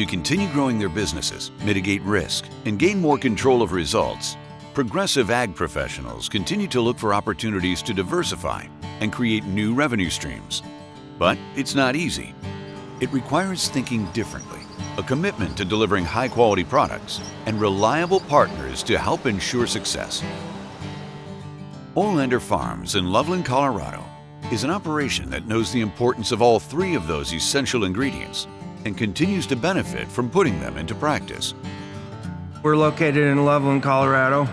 To continue growing their businesses, mitigate risk, and gain more control of results, progressive ag professionals continue to look for opportunities to diversify and create new revenue streams. But it's not easy. It requires thinking differently, a commitment to delivering high-quality products, and reliable partners to help ensure success. Olander Farms in Loveland, Colorado is an operation that knows the importance of all three of those essential ingredients and continues to benefit from putting them into practice. We're located in Loveland, Colorado,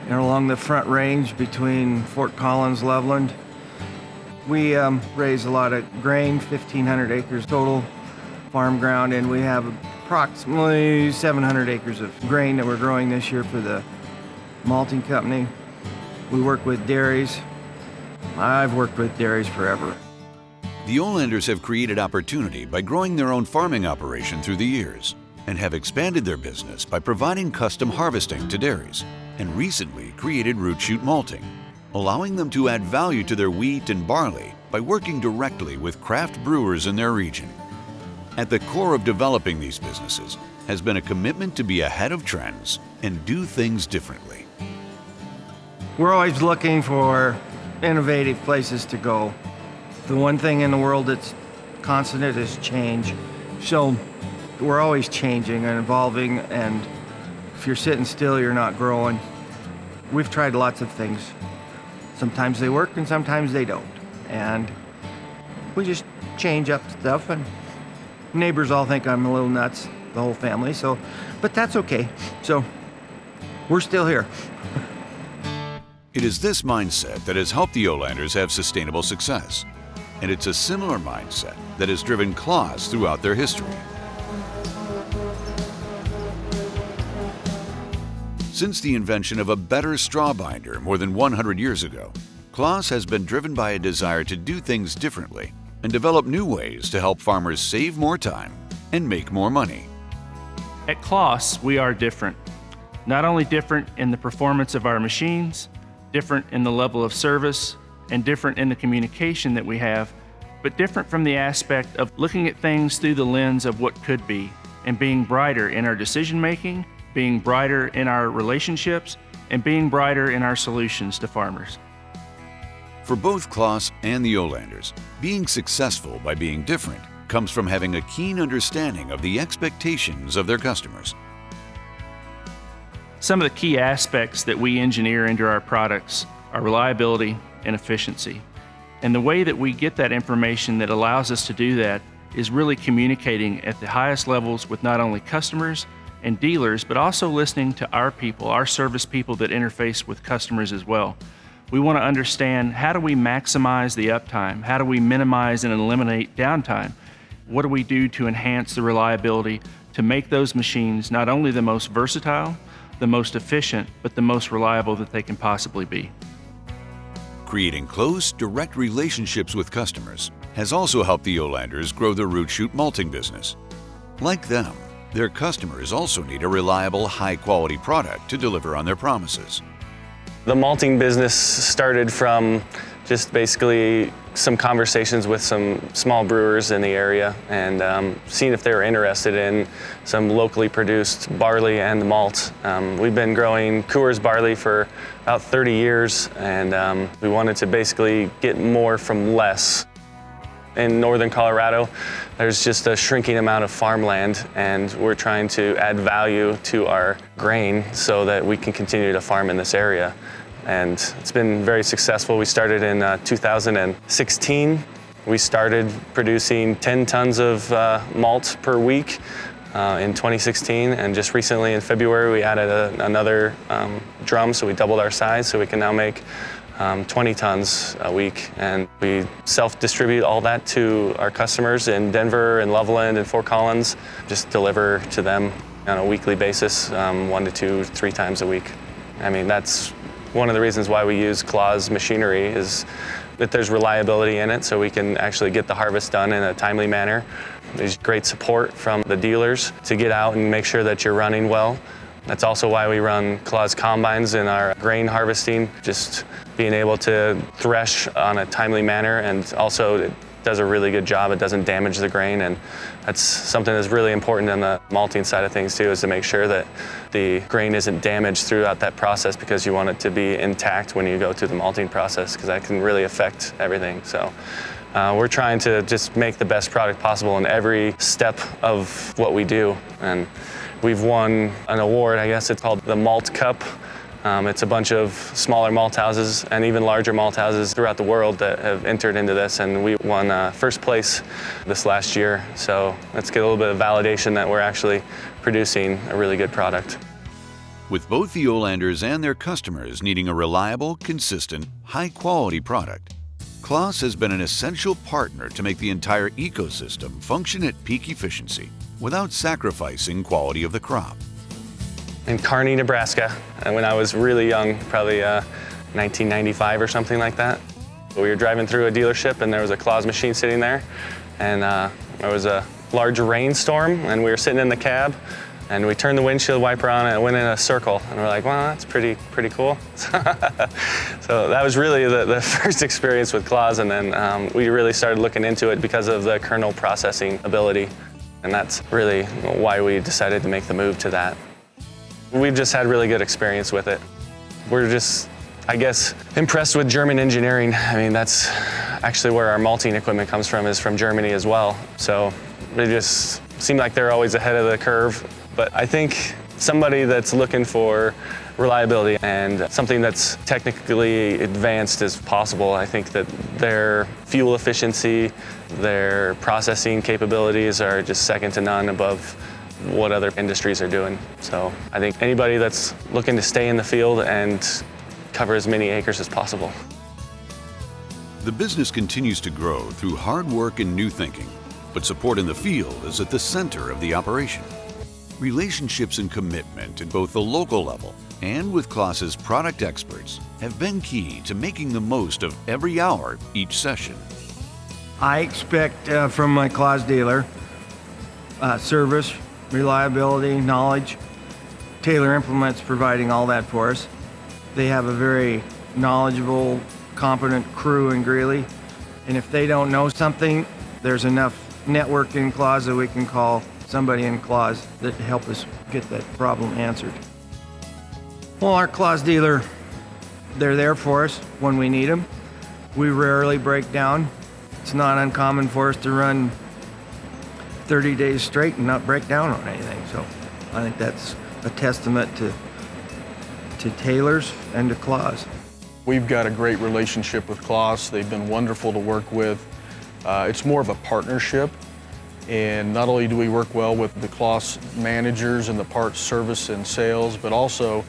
and along the Front Range between Fort Collins, Loveland. We raise a lot of grain, 1,500 acres total farm ground, and we have approximately 700 acres of grain that we're growing this year for the malting company. We work with dairies. I've worked with dairies forever. The Olanders have created opportunity by growing their own farming operation through the years and have expanded their business by providing custom harvesting to dairies and recently created root shoot malting, allowing them to add value to their wheat and barley by working directly with craft brewers in their region. At the core of developing these businesses has been a commitment to be ahead of trends and do things differently. We're always looking for innovative places to go. The one thing in the world that's constant is change. So we're always changing and evolving, and if you're sitting still, you're not growing. We've tried lots of things. Sometimes they work and sometimes they don't. And we just change up stuff, and neighbors all think I'm a little nuts, the whole family, but that's okay. So we're still here. It is this mindset that has helped the Olanders have sustainable success, and it's a similar mindset that has driven CLAAS throughout their history. Since the invention of a better straw binder more than 100 years ago, CLAAS has been driven by a desire to do things differently and develop new ways to help farmers save more time and make more money. At CLAAS, we are different. Not only different in the performance of our machines, different in the level of service, and different in the communication that we have, but different from the aspect of looking at things through the lens of what could be and being brighter in our decision-making, being brighter in our relationships, and being brighter in our solutions to farmers. For both CLAAS and the Olanders, being successful by being different comes from having a keen understanding of the expectations of their customers. Some of the key aspects that we engineer into our products are reliability and efficiency. And the way that we get that information that allows us to do that is really communicating at the highest levels with not only customers and dealers, but also listening to our people, our service people that interface with customers as well. We want to understand, how do we maximize the uptime? How do we minimize and eliminate downtime? What do we do to enhance the reliability to make those machines not only the most versatile, the most efficient, but the most reliable that they can possibly be? Creating close, direct relationships with customers has also helped the Olanders grow the root shoot malting business. Like them, their customers also need a reliable, high-quality product to deliver on their promises. The malting business started from just basically some conversations with some small brewers in the area and seeing if they were interested in some locally produced barley and malt. We've been growing Coors barley for about 30 years, and we wanted to basically get more from less. In northern Colorado, there's just a shrinking amount of farmland, and we're trying to add value to our grain so that we can continue to farm in this area. And it's been very successful. We started in 2016. We started producing 10 tons of malt per week in 2016, and just recently in February we added another drum, so we doubled our size, so we can now make 20 tons a week, and we self-distribute all that to our customers in Denver and Loveland and Fort Collins. Just deliver to them on a weekly basis, 1 to 2, 3 times a week. I mean, that's one of the reasons why we use CLAAS machinery, is that there's reliability in it, so we can actually get the harvest done in a timely manner. There's great support from the dealers to get out and make sure that you're running well. That's also why we run CLAAS combines in our grain harvesting, just being able to thresh on a timely manner, and also does a really good job. It doesn't damage the grain, and that's something that's really important on the malting side of things too, is to make sure that the grain isn't damaged throughout that process, because you want it to be intact when you go through the malting process, because that can really affect everything. So we're trying to just make the best product possible in every step of what we do. And we've won an award, I guess it's called the Malt Cup. It's a bunch of smaller malt houses and even larger malt houses throughout the world that have entered into this, and we won first place this last year. So let's get a little bit of validation that we're actually producing a really good product. With both the Olanders and their customers needing a reliable, consistent, high-quality product, CLAAS has been an essential partner to make the entire ecosystem function at peak efficiency without sacrificing quality of the crop. In Kearney, Nebraska, and when I was really young, probably 1995 or something like that, we were driving through a dealership and there was a CLAAS machine sitting there, and there was a large rainstorm and we were sitting in the cab, and we turned the windshield wiper on and it went in a circle, and we're like, wow, that's pretty cool. So that was really the first experience with CLAAS, and then we really started looking into it because of the kernel processing ability, and that's really why we decided to make the move to that. We've just had really good experience with it. We're just, I guess, impressed with German engineering. I mean, that's actually where our malting equipment comes from, is from Germany as well. So they just seem like they're always ahead of the curve. But I think somebody that's looking for reliability and something that's technically advanced as possible, I think that their fuel efficiency, their processing capabilities are just second to none above what other industries are doing. So I think anybody that's looking to stay in the field and cover as many acres as possible. The business continues to grow through hard work and new thinking, but support in the field is at the center of the operation. Relationships and commitment at both the local level and with CLAAS's product experts have been key to making the most of every hour each session. I expect from my CLAAS dealer service, reliability, knowledge. Taylor Implements providing all that for us. They have a very knowledgeable, competent crew in Greeley, and if they don't know something, there's enough network in CLAAS that we can call somebody in CLAAS that help us get that problem answered. Well, our CLAAS dealer, they're there for us when we need them. We rarely break down. It's not uncommon for us to run 30 days straight and not break down on anything. So I think that's a testament to Taylor's and to CLAAS. We've got a great relationship with CLAAS. They've been wonderful to work with. It's more of a partnership, and not only do we work well with the CLAAS managers and the parts service and sales, but also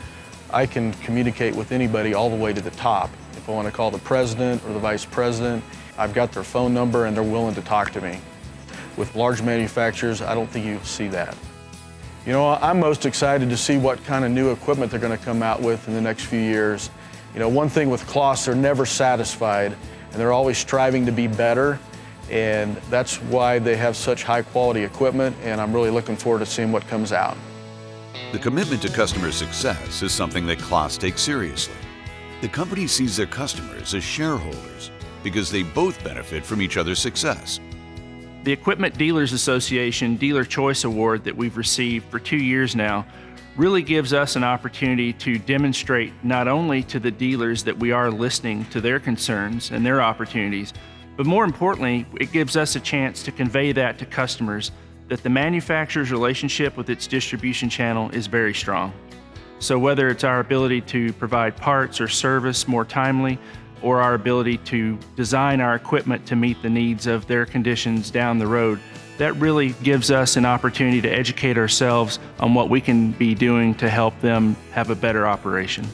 I can communicate with anybody all the way to the top. If I want to call the president or the vice president, I've got their phone number and they're willing to talk to me. With large manufacturers, I don't think you see that. You know, I'm most excited to see what kind of new equipment they're going to come out with in the next few years. You know, one thing with CLAAS, they're never satisfied, and they're always striving to be better, and that's why they have such high quality equipment, and I'm really looking forward to seeing what comes out. The commitment to customer success is something that CLAAS takes seriously. The company sees their customers as shareholders because they both benefit from each other's success. The Equipment Dealers Association Dealer Choice Award that we've received for 2 years now really gives us an opportunity to demonstrate not only to the dealers that we are listening to their concerns and their opportunities, but more importantly, it gives us a chance to convey that to customers, that the manufacturer's relationship with its distribution channel is very strong. So whether it's our ability to provide parts or service more timely, or our ability to design our equipment to meet the needs of their conditions down the road, that really gives us an opportunity to educate ourselves on what we can be doing to help them have a better operation.